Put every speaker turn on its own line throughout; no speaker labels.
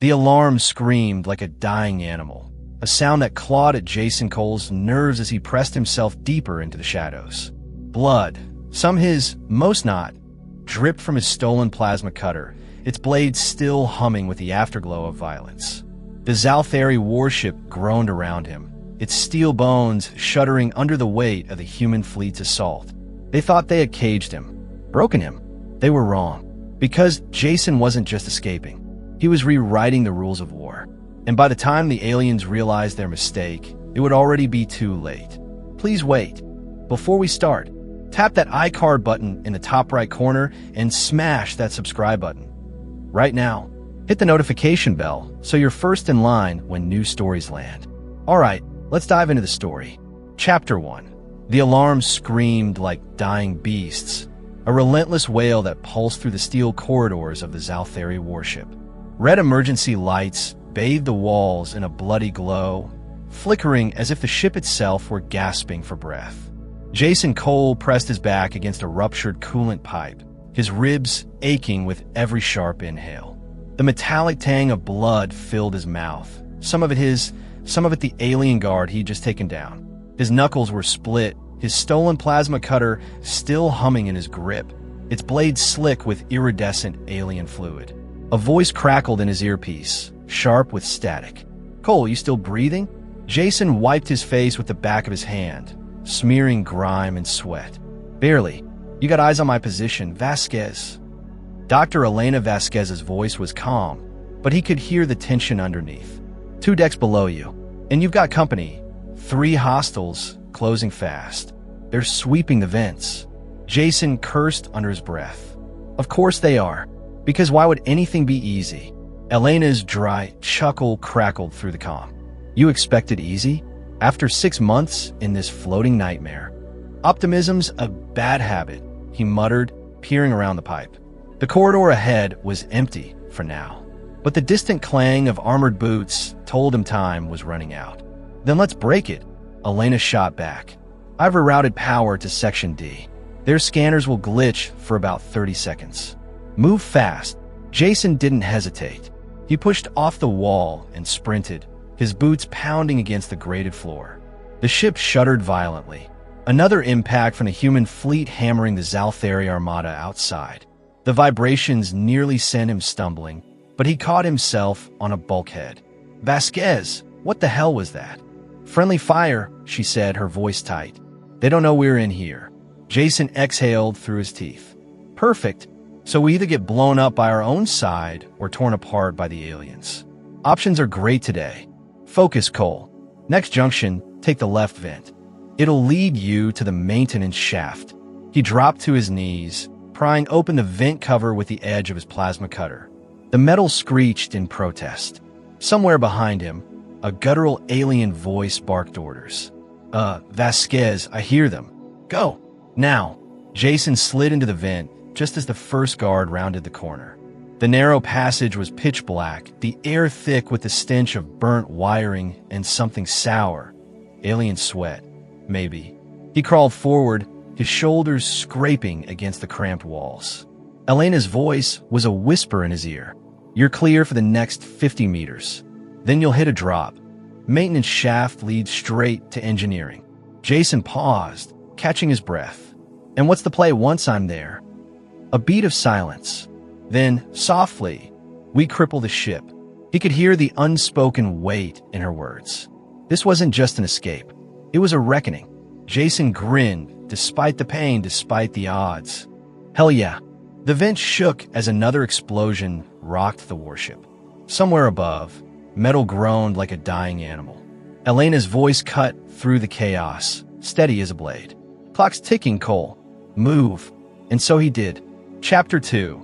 The alarm screamed like a dying animal, a sound that clawed at Jason Cole's nerves as he pressed himself deeper into the shadows. Blood, some his, most not, dripped from his stolen plasma cutter, its blade still humming with the afterglow of violence. The Zalthari warship groaned around him, its steel bones shuddering under the weight of the human fleet's assault. They thought they had caged him, broken him. They were wrong, because Jason wasn't just escaping. He was rewriting the rules of war. And by the time the aliens realized their mistake, it would already be too late. Please wait. Before we start, tap that iCard button in the top right corner and smash that subscribe button. Right now, hit the notification bell so you're first in line when new stories land. Alright, let's dive into the story. Chapter 1. The alarm screamed like dying beasts, a relentless wail that pulsed through the steel corridors of the Zalthari warship. Red emergency lights bathed the walls in a bloody glow, flickering as if the ship itself were gasping for breath. Jason Cole pressed his back against a ruptured coolant pipe, his ribs aching with every sharp inhale. The metallic tang of blood filled his mouth, some of it the alien guard he'd just taken down. His knuckles were split, his stolen plasma cutter still humming in his grip, its blade slick with iridescent alien fluid. A voice crackled in his earpiece, sharp with static. "Cole, you still breathing?" Jason wiped his face with the back of his hand, smearing grime and sweat. "Barely. You got eyes on my position, Vasquez." Dr. Elena Vasquez's voice was calm, but he could hear the tension underneath. "2 decks below you, and you've got company. 3 hostiles, closing fast. They're sweeping the vents." Jason cursed under his breath. Of course they are, because why would anything be easy? Elena's dry chuckle crackled through the comm. "You expected easy? After 6 months in this floating nightmare." "Optimism's a bad habit," he muttered, peering around the pipe. The corridor ahead was empty for now, but the distant clang of armored boots told him time was running out. "Then let's break it," Elena shot back. "I've rerouted power to Section D. Their scanners will glitch for about 30 seconds. Move fast." Jason didn't hesitate. He pushed off the wall and sprinted, his boots pounding against the grated floor. The ship shuddered violently, another impact from the human fleet hammering the Zalthari armada outside. The vibrations nearly sent him stumbling, but he caught himself on a bulkhead. "Vasquez, what the hell was that?" "Friendly fire," she said, her voice tight. "They don't know we're in here." Jason exhaled through his teeth. "Perfect. So we either get blown up by our own side or torn apart by the aliens. Options are great today. Focus, Cole. Next junction, take the left vent. It'll lead you to the maintenance shaft." He dropped to his knees, prying open the vent cover with the edge of his plasma cutter. The metal screeched in protest. Somewhere behind him, a guttural alien voice barked orders. Vasquez, I hear them. Go, now." Jason slid into the vent just as the first guard rounded the corner. The narrow passage was pitch black, the air thick with the stench of burnt wiring and something sour. Alien sweat, maybe. He crawled forward, his shoulders scraping against the cramped walls. Elena's voice was a whisper in his ear. "You're clear for the next 50 meters. Then you'll hit a drop. Maintenance shaft leads straight to engineering." Jason paused, catching his breath. "And what's the play once I'm there?" A beat of silence. Then, softly, "We cripple the ship." He could hear the unspoken weight in her words. This wasn't just an escape. It was a reckoning. Jason grinned, despite the pain, despite the odds. Hell yeah. The vent shook as another explosion rocked the warship. Somewhere above, metal groaned like a dying animal. Elena's voice cut through the chaos, steady as a blade. "Clock's ticking, Cole. Move." And so he did. Chapter 2.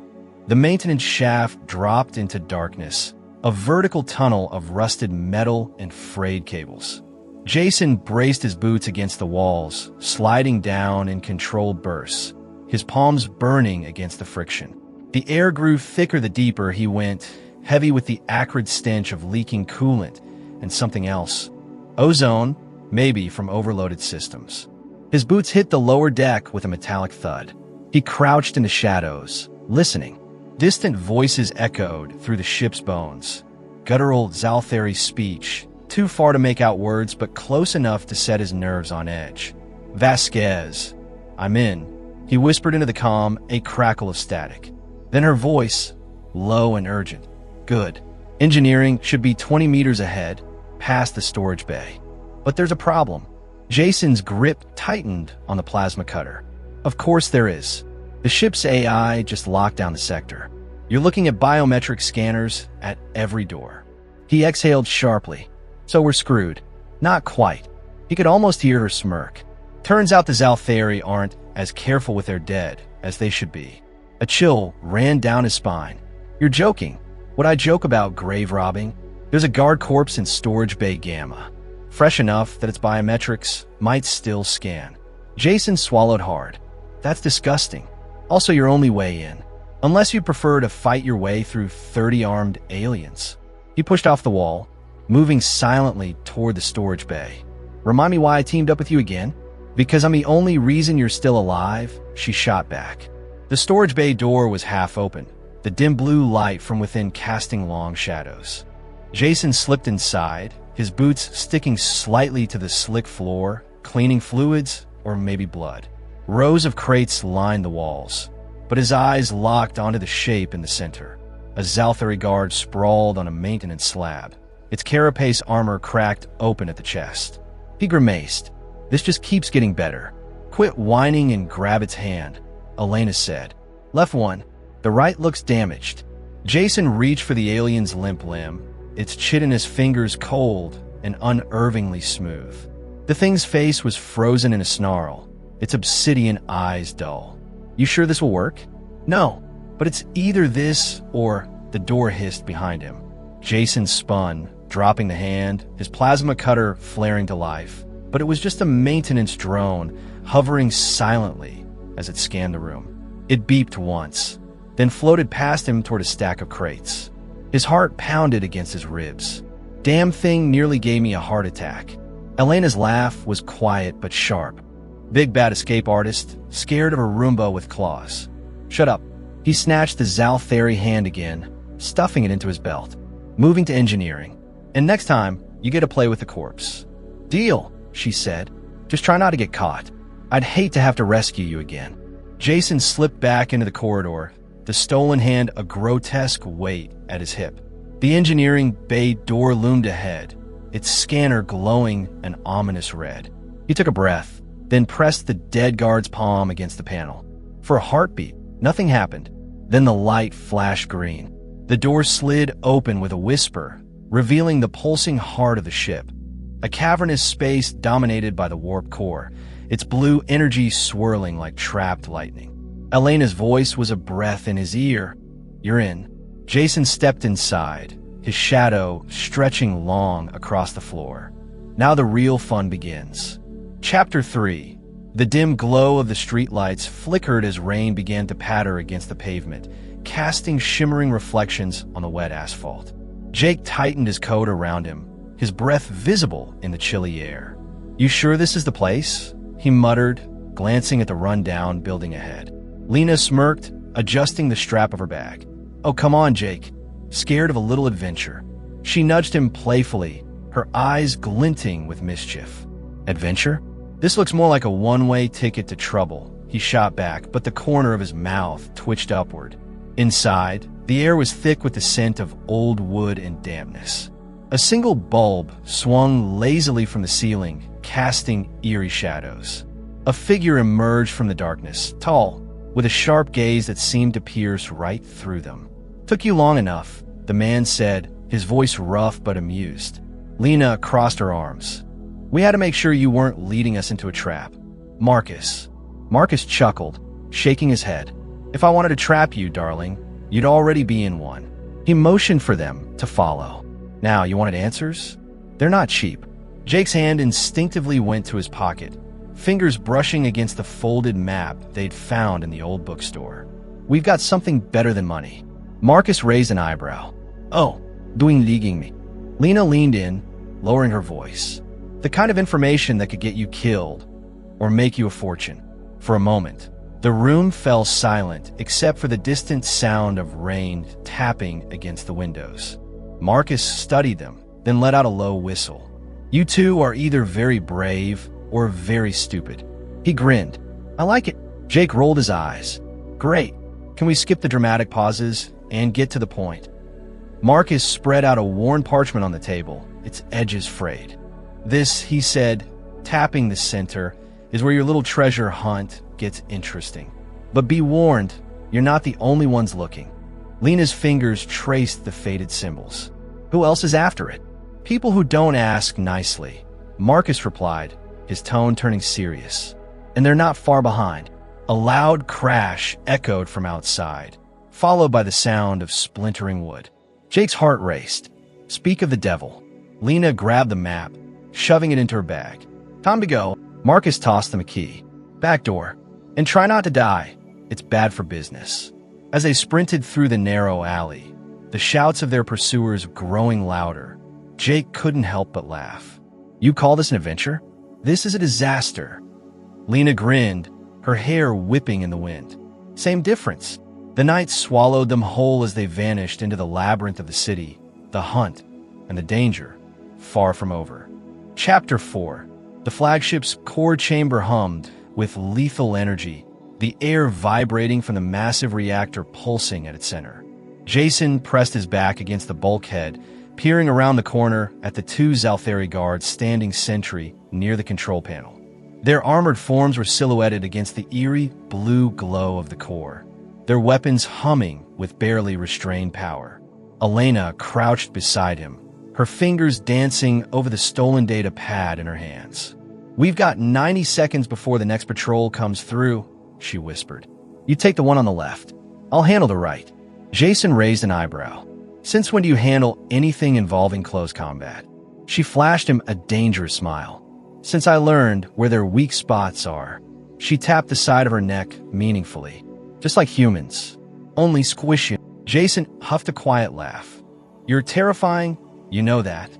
The maintenance shaft dropped into darkness, a vertical tunnel of rusted metal and frayed cables. Jason braced his boots against the walls, sliding down in controlled bursts, his palms burning against the friction. The air grew thicker the deeper he went, heavy with the acrid stench of leaking coolant and something else. Ozone, maybe from overloaded systems. His boots hit the lower deck with a metallic thud. He crouched in the shadows, listening. Distant voices echoed through the ship's bones. guttural Zalthari speech, too far to make out words but close enough to set his nerves on edge. "Vasquez, I'm in," he whispered into the comm, a crackle of static. Then her voice, low and urgent. "Good. Engineering should be 20 meters ahead, past the storage bay. But there's a problem." Jason's grip tightened on the plasma cutter. "Of course there is. The ship's AI just locked down the sector. You're looking at biometric scanners at every door." He exhaled sharply. "So we're screwed." Not quite. He could almost hear her smirk. Turns out the Zalthari aren't as careful with their dead as they should be. A chill ran down his spine. "You're joking. Would I joke about grave robbing? There's a guard corpse in Storage Bay Gamma. Fresh enough that its biometrics might still scan." Jason swallowed hard. "That's disgusting. Also your only way in. Unless you prefer to fight your way through 30 armed aliens." He pushed off the wall, moving silently toward the storage bay. "Remind me why I teamed up with you again?" "Because I'm the only reason you're still alive," she shot back. The storage bay door was half open, the dim blue light from within casting long shadows. Jason slipped inside, his boots sticking slightly to the slick floor, cleaning fluids or maybe blood. Rows of crates lined the walls, but his eyes locked onto the shape in the center. A Zalthari guard sprawled on a maintenance slab, its carapace armor cracked open at the chest. He grimaced. "This just keeps getting better." "Quit whining and grab its hand," Elena said. "Left one. The right looks damaged." Jason reached for the alien's limp limb, its chitinous fingers cold and unnervingly smooth. The thing's face was frozen in a snarl, its obsidian eyes dull. "You sure this will work?" "No, but it's either this or..." The door hissed behind him. Jason spun, dropping the hand, his plasma cutter flaring to life. But it was just a maintenance drone, hovering silently as it scanned the room. It beeped once, then floated past him toward a stack of crates. His heart pounded against his ribs. "Damn thing nearly gave me a heart attack." Elena's laugh was quiet but sharp. "Big bad escape artist, scared of a Roomba with claws." "Shut up." He snatched the Zalthari hand again, stuffing it into his belt. "Moving to engineering. And next time, you get to play with the corpse." "Deal," she said. "Just try not to get caught. I'd hate to have to rescue you again." Jason slipped back into the corridor, the stolen hand a grotesque weight at his hip. The engineering bay door loomed ahead, its scanner glowing an ominous red. He took a breath, then pressed the dead guard's palm against the panel. For a heartbeat, nothing happened. Then the light flashed green. The door slid open with a whisper, revealing the pulsing heart of the ship. A cavernous space dominated by the warp core, its blue energy swirling like trapped lightning. Elena's voice was a breath in his ear. "You're in." Jason stepped inside, his shadow stretching long across the floor. Now the real fun begins. Chapter 3. The dim glow of the streetlights flickered as rain began to patter against the pavement, casting shimmering reflections on the wet asphalt. Jake tightened his coat around him, his breath visible in the chilly air. "You sure this is the place?" he muttered, glancing at the rundown building ahead. Lena smirked, adjusting the strap of her bag. "Oh, come on, Jake. Scared of a little adventure?" She nudged him playfully, her eyes glinting with mischief. "Adventure? This looks more like a one-way ticket to trouble," he shot back, but the corner of his mouth twitched upward. Inside, the air was thick with the scent of old wood and dampness. A single bulb swung lazily from the ceiling, casting eerie shadows. A figure emerged from the darkness, tall, with a sharp gaze that seemed to pierce right through them. "Took you long enough," the man said, his voice rough but amused. Lena crossed her arms. "We had to make sure you weren't leading us into a trap." "Marcus." Marcus chuckled, shaking his head. "If I wanted to trap you, darling, you'd already be in one." He motioned for them to follow. "Now, you wanted answers? They're not cheap." Jake's hand instinctively went to his pocket, fingers brushing against the folded map they'd found in the old bookstore. "We've got something better than money." Marcus raised an eyebrow. "Oh, doing leaguing me." Lena leaned in, lowering her voice. "The kind of information that could get you killed or make you a fortune." For a moment, the room fell silent except for the distant sound of rain tapping against the windows. Marcus studied them, then let out a low whistle. "You two are either very brave or very stupid." He grinned. "I like it." Jake rolled his eyes. "Great. Can we skip the dramatic pauses and get to the point?" Marcus spread out a worn parchment on the table, its edges frayed. "This," he said, tapping the center, "is where your little treasure hunt gets interesting. But be warned, you're not the only ones looking." Lena's fingers traced the faded symbols. "Who else is after it?" "People who don't ask nicely," Marcus replied, his tone turning serious. "And they're not far behind." A loud crash echoed from outside, followed by the sound of splintering wood. Jake's heart raced. "Speak of the devil." Lena grabbed the map, shoving it into her bag. "Time to go." Marcus tossed them a key. "Back door. And try not to die. It's bad for business." As they sprinted through the narrow alley, the shouts of their pursuers growing louder, Jake couldn't help but laugh. "You call this an adventure? This is a disaster." Lena grinned, her hair whipping in the wind. "Same difference." The night swallowed them whole as they vanished into the labyrinth of the city, the hunt, and the danger, far from over. Chapter 4. The flagship's core chamber hummed with lethal energy, the air vibrating from the massive reactor pulsing at its center. Jason pressed his back against the bulkhead, peering around the corner at the two Zalthari guards standing sentry near the control panel. Their armored forms were silhouetted against the eerie blue glow of the core, their weapons humming with barely restrained power. Elena crouched beside him, her fingers dancing over the stolen data pad in her hands. "We've got 90 seconds before the next patrol comes through," she whispered. "You take the one on the left. I'll handle the right." Jason raised an eyebrow. "Since when do you handle anything involving close combat?" She flashed him a dangerous smile. "Since I learned where their weak spots are." She tapped the side of her neck meaningfully. "Just like humans, only squishy." Jason huffed a quiet laugh. "You're terrifying, you know that."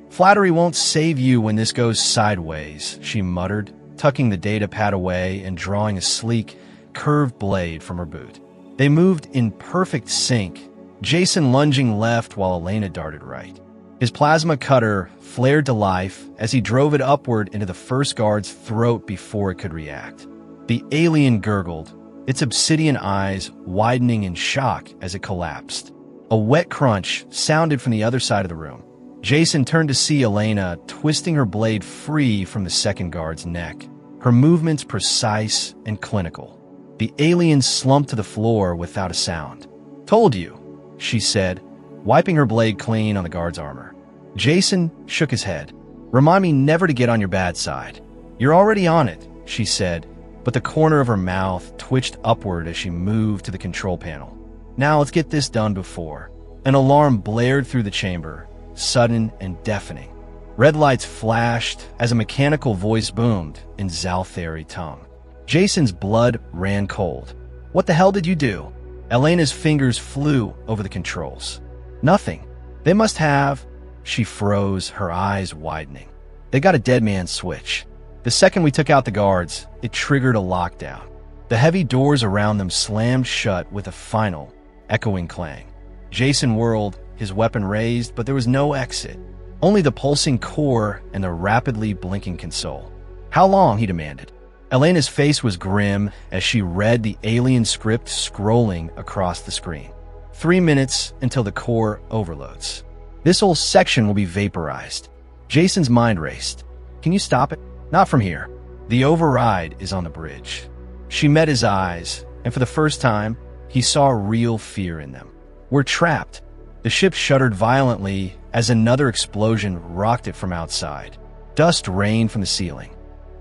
"Flattery won't save you when this goes sideways," she muttered, tucking the data pad away and drawing a sleek, curved blade from her boot. They moved in perfect sync, Jason lunging left while Elena darted right. His plasma cutter flared to life as he drove it upward into the first guard's throat before it could react. The alien gurgled, its obsidian eyes widening in shock as it collapsed. A wet crunch sounded from the other side of the room. Jason turned to see Elena twisting her blade free from the second guard's neck, her movements precise and clinical. The alien slumped to the floor without a sound. "Told you," she said, wiping her blade clean on the guard's armor. Jason shook his head. "Remind me never to get on your bad side." "You're already on it," she said, but the corner of her mouth twitched upward as she moved to the control panel. "Now let's get this done before." An alarm blared through the chamber, sudden and deafening. Red lights flashed as a mechanical voice boomed in Zalthari tongue. Jason's blood ran cold. "What the hell did you do?" Elena's fingers flew over the controls. "Nothing. They must have..." She froze, her eyes widening. "They got a dead man switch. The second we took out the guards, it triggered a lockdown." The heavy doors around them slammed shut with a final, echoing clang. Jason whirled, his weapon raised, but there was no exit. Only the pulsing core and the rapidly blinking console. "How long?" he demanded. Elena's face was grim as she read the alien script scrolling across the screen. 3 minutes until the core overloads. This whole section will be vaporized." Jason's mind raced. "Can you stop it?" "Not from here. The override is on the bridge." She met his eyes, and for the first time, he saw real fear in them. "We're trapped." The ship shuddered violently as another explosion rocked it from outside. Dust rained from the ceiling.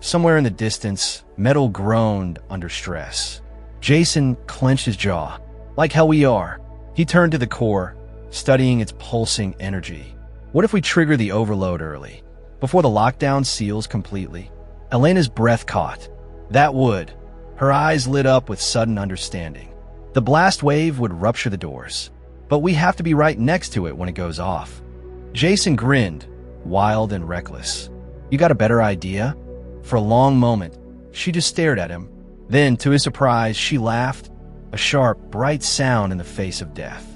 Somewhere in the distance, metal groaned under stress. Jason clenched his jaw. "Like hell we are." He turned to the core, studying its pulsing energy. "What if we trigger the overload early, before the lockdown seals completely?" Elena's breath caught. That would. Her eyes lit up with sudden understanding. The blast wave would rupture the doors. But we have to be right next to it when it goes off. Jason grinned, wild and reckless. "You got a better idea?" For a long moment, she just stared at him. Then, to his surprise, she laughed, a sharp, bright sound in the face of death.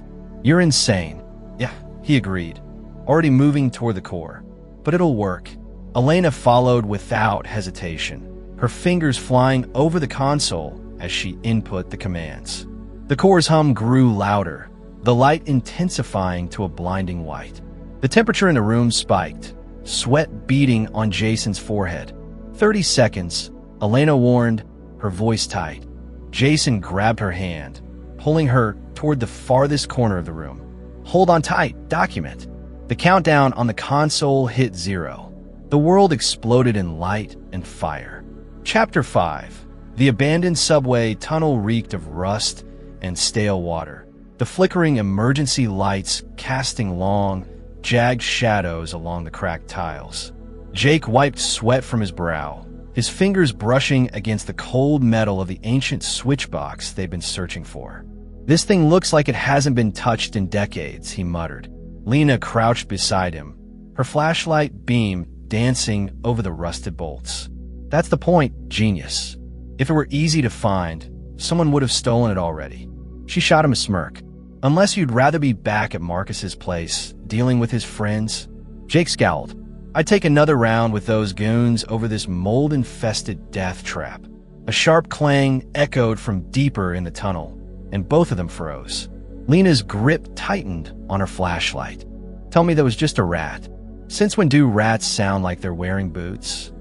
"You're insane." "Yeah," he agreed, already moving toward the core. But it'll work. Elena followed without hesitation, her fingers flying over the console as she input the commands. The core's hum grew louder, the light intensifying to a blinding white. The temperature in the room spiked, sweat beading on Jason's forehead. 30 seconds, Elena warned, her voice tight. Jason grabbed her hand, pulling her toward the farthest corner of the room. Hold on tight, document. The countdown on the console hit 0. The world exploded in light and fire. Chapter 5. The abandoned subway tunnel reeked of rust and stale water, the flickering emergency lights casting long, jagged shadows along the cracked tiles. Jake wiped sweat from his brow, his fingers brushing against the cold metal of the ancient switchbox they'd been searching for. This thing looks like it hasn't been touched in decades, he muttered. Lena crouched beside him, her flashlight beam dancing over the rusted bolts. That's the point, genius. If it were easy to find, someone would have stolen it already. She shot him a smirk. Unless you'd rather be back at Marcus's place, dealing with his friends. Jake scowled. I'd take another round with those goons over this mold-infested death trap. A sharp clang echoed from deeper in the tunnel, and both of them froze. Lena's grip tightened on her flashlight. Tell me that was just a rat. Since when do rats sound like they're wearing boots?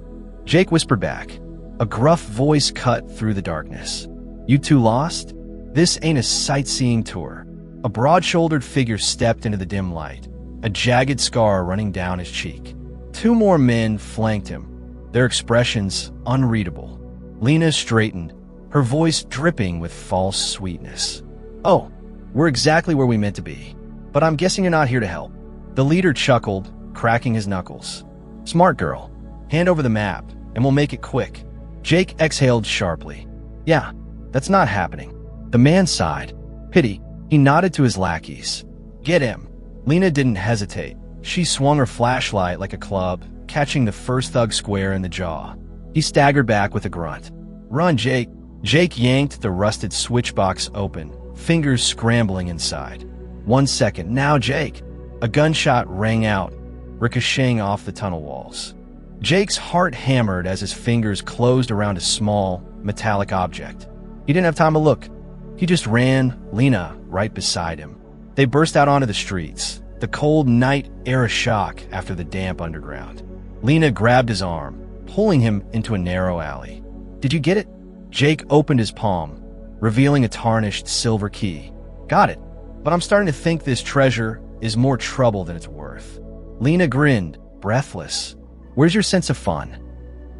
Jake whispered back. A gruff voice cut through the darkness. You two lost? This ain't a sightseeing tour. A broad-shouldered figure stepped into the dim light, a jagged scar running down his cheek. 2 more men flanked him, their expressions unreadable. Lena straightened, her voice dripping with false sweetness. Oh, we're exactly where we meant to be, but I'm guessing you're not here to help. The leader chuckled, cracking his knuckles. Smart girl. Hand over the map, and we'll make it quick. Jake exhaled sharply. Yeah, that's not happening. The man sighed. Pity. He nodded to his lackeys. Get him. Lena didn't hesitate. She swung her flashlight like a club, catching the first thug square in the jaw. He staggered back with a grunt. Run, Jake. Jake yanked the rusted switchbox open, fingers scrambling inside. 1 second. Now, Jake. A gunshot rang out, ricocheting off the tunnel walls. Jake's heart hammered as his fingers closed around a small, metallic object. He didn't have time to look. He just ran, Lena right beside him. They burst out onto the streets, the cold night era shock after the damp underground. Lena grabbed his arm, pulling him into a narrow alley. Did you get it? Jake opened his palm, revealing a tarnished silver key. Got it, but I'm starting to think this treasure is more trouble than it's worth. Lena grinned, breathless. Where's your sense of fun?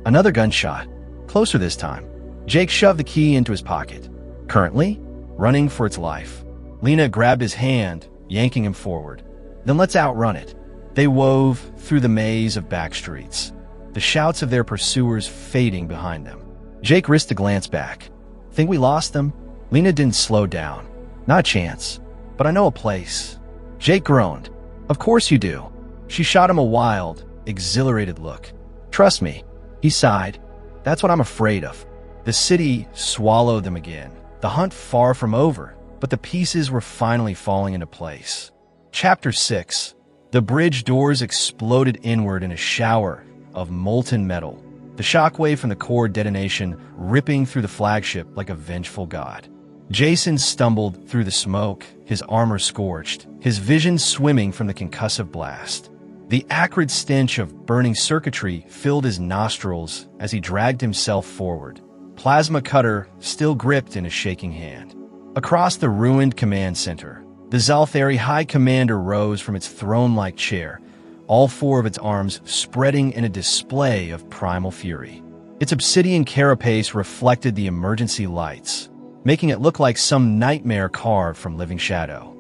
Another gunshot, closer this time. Jake shoved the key into his pocket. Currently, running for its life. Lena grabbed his hand, yanking him forward. Then let's outrun it. They wove through the maze of back streets, the shouts of their pursuers fading behind them. Jake risked a glance back. Think we lost them? Lena didn't slow down. Not a chance. But I know a place. Jake groaned. Of course you do. She shot him a wild, exhilarated look. Trust me. He sighed. That's what I'm afraid of. The city swallowed them again. The hunt far from over, but the pieces were finally falling into place. Chapter 6. The bridge doors exploded inward in a shower of molten metal, the shockwave from the core detonation ripping through the flagship like a vengeful god. Jason stumbled through the smoke, his armor scorched, his vision swimming from the concussive blast. The acrid stench of burning circuitry filled his nostrils as he dragged himself forward, plasma cutter still gripped in a shaking hand. Across the ruined command center, the Zalthari High Commander rose from its throne-like chair, all 4 of its arms spreading in a display of primal fury. Its obsidian carapace reflected the emergency lights, making it look like some nightmare carved from living shadow.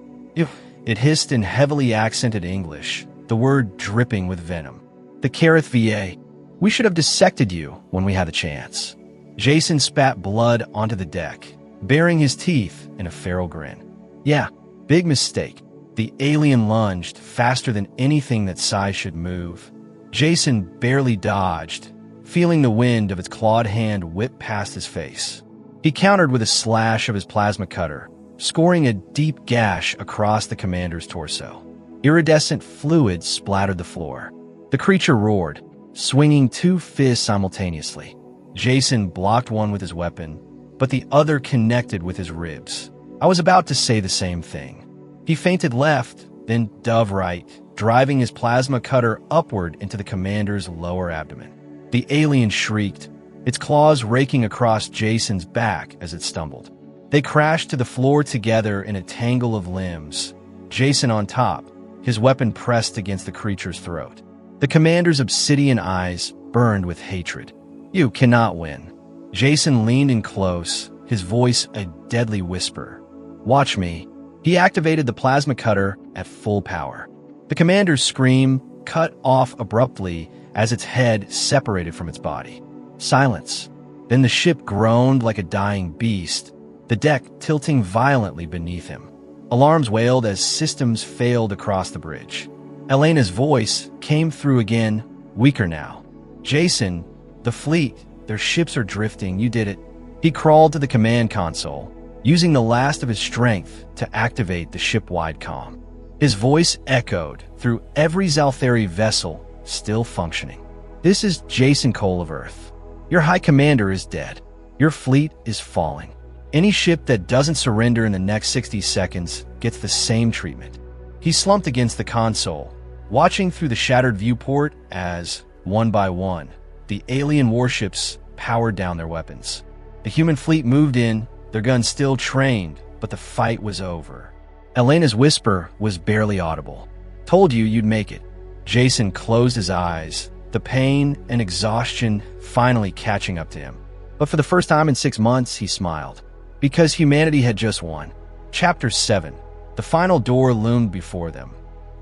It hissed in heavily accented English, the word dripping with venom. The Kareth VA, we should have dissected you when we had the chance. Jason spat blood onto the deck, baring his teeth in a feral grin. Yeah, big mistake. The alien lunged faster than anything that size should move. Jason barely dodged, feeling the wind of its clawed hand whip past his face. He countered with a slash of his plasma cutter, scoring a deep gash across the commander's torso. Iridescent fluid splattered the floor. The creature roared, swinging two fists simultaneously. Jason blocked one with his weapon, but the other connected with his ribs. I was about to say the same thing. He feinted left, then dove right, driving his plasma cutter upward into the commander's lower abdomen. The alien shrieked, its claws raking across Jason's back as it stumbled. They crashed to the floor together in a tangle of limbs, Jason on top, his weapon pressed against the creature's throat. The commander's obsidian eyes burned with hatred. "You cannot win." Jason leaned in close, his voice a deadly whisper. "Watch me." He activated the plasma cutter at full power. The commander's scream cut off abruptly as its head separated from its body. Silence. Then the ship groaned like a dying beast, the deck tilting violently beneath him. Alarms wailed as systems failed across the bridge. Elena's voice came through again, weaker now. "Jason, the fleet, their ships are drifting, you did it." He crawled to the command console, using the last of his strength to activate the ship-wide comm. His voice echoed through every Zalthari vessel still functioning. "This is Jason Cole of Earth. Your High Commander is dead. Your fleet is falling. Any ship that doesn't surrender in the next 60 seconds gets the same treatment." He slumped against the console, watching through the shattered viewport as, one by one, the alien warships powered down their weapons. The human fleet moved in, their guns still trained, but the fight was over. Elena's whisper was barely audible. "Told you you'd make it." Jason closed his eyes, the pain and exhaustion finally catching up to him. But for the first time in 6 months, he smiled. Because humanity had just won. Chapter 7. The final door loomed before them.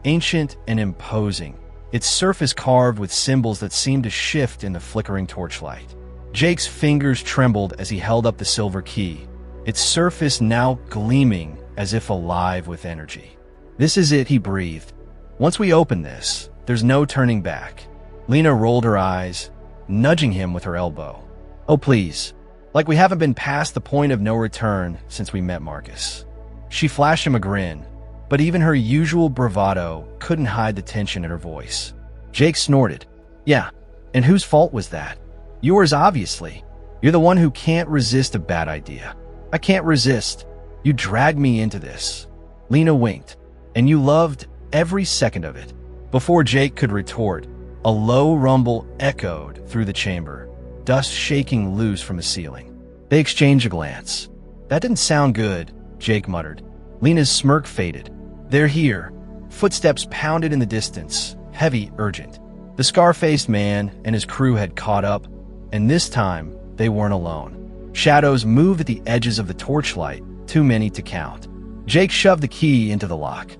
Ancient and imposing, its surface carved with symbols that seemed to shift in the flickering torchlight. Jake's fingers trembled as he held up the silver key, its surface now gleaming as if alive with energy. "This is it," he breathed. "Once we open this, there's no turning back." Lena rolled her eyes, nudging him with her elbow. "Oh, please. Like we haven't been past the point of no return since we met Marcus." She flashed him a grin, but even her usual bravado couldn't hide the tension in her voice. Jake snorted. "Yeah, and whose fault was that?" "Yours, obviously. You're the one who can't resist a bad idea." "I can't resist. You dragged me into this." Lena winked. "And you loved every second of it." Before Jake could retort, a low rumble echoed through the chamber, dust shaking loose from the ceiling. They exchanged a glance. "That didn't sound good," Jake muttered. Lena's smirk faded. "They're here." Footsteps pounded in the distance, heavy, urgent. The scar-faced man and his crew had caught up, and this time they weren't alone. Shadows moved at the edges of the torchlight, too many to count. Jake shoved the key into the lock.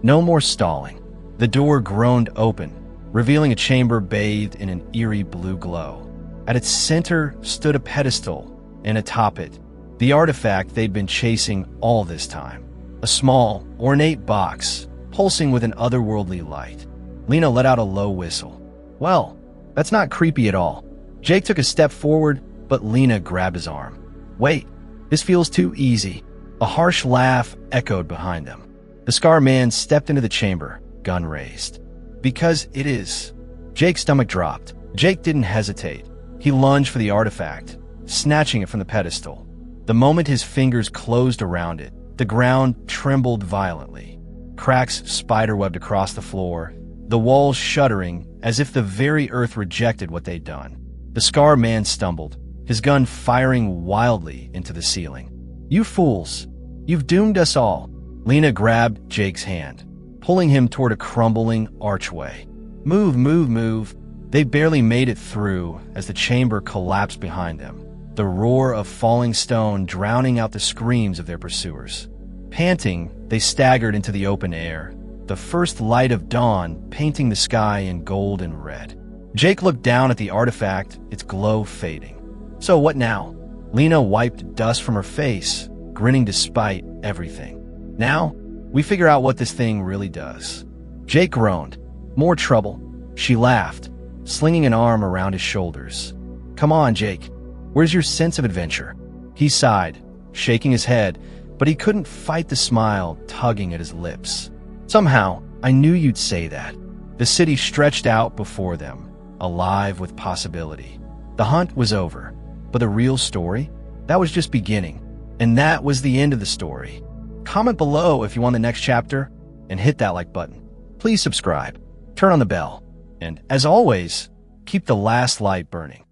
No more stalling. The door groaned open, revealing a chamber bathed in an eerie blue glow. At its center stood a pedestal, and atop it, the artifact they'd been chasing all this time. A small, ornate box, pulsing with an otherworldly light. Lena let out a low whistle. "Well, that's not creepy at all." Jake took a step forward, but Lena grabbed his arm. "Wait, this feels too easy." A harsh laugh echoed behind them. The Scar Man stepped into the chamber, gun raised. "Because it is." Jake's stomach dropped. Jake didn't hesitate. He lunged for the artifact, snatching it from the pedestal. The moment his fingers closed around it, the ground trembled violently. Cracks spiderwebbed across the floor, the walls shuddering as if the very earth rejected what they'd done. The Scar Man stumbled, his gun firing wildly into the ceiling. "You fools! You've doomed us all." Lena grabbed Jake's hand, pulling him toward a crumbling archway. "Move, move, move." They barely made it through as the chamber collapsed behind them, the roar of falling stone drowning out the screams of their pursuers. Panting, they staggered into the open air, the first light of dawn painting the sky in gold and red. Jake looked down at the artifact, its glow fading. "So what now?" Lena wiped dust from her face, grinning despite everything. "Now, we figure out what this thing really does." Jake groaned. "More trouble." She laughed, slinging an arm around his shoulders. "Come on, Jake. Where's your sense of adventure?" He sighed, shaking his head, but he couldn't fight the smile tugging at his lips. Somehow, I knew you'd say that. The city stretched out before them, alive with possibility. The hunt was over, but the real story? That was just beginning. And that was the end of the story. Comment below if you want the next chapter, and hit that like button. Please subscribe, turn on the bell, and as always, keep the last light burning.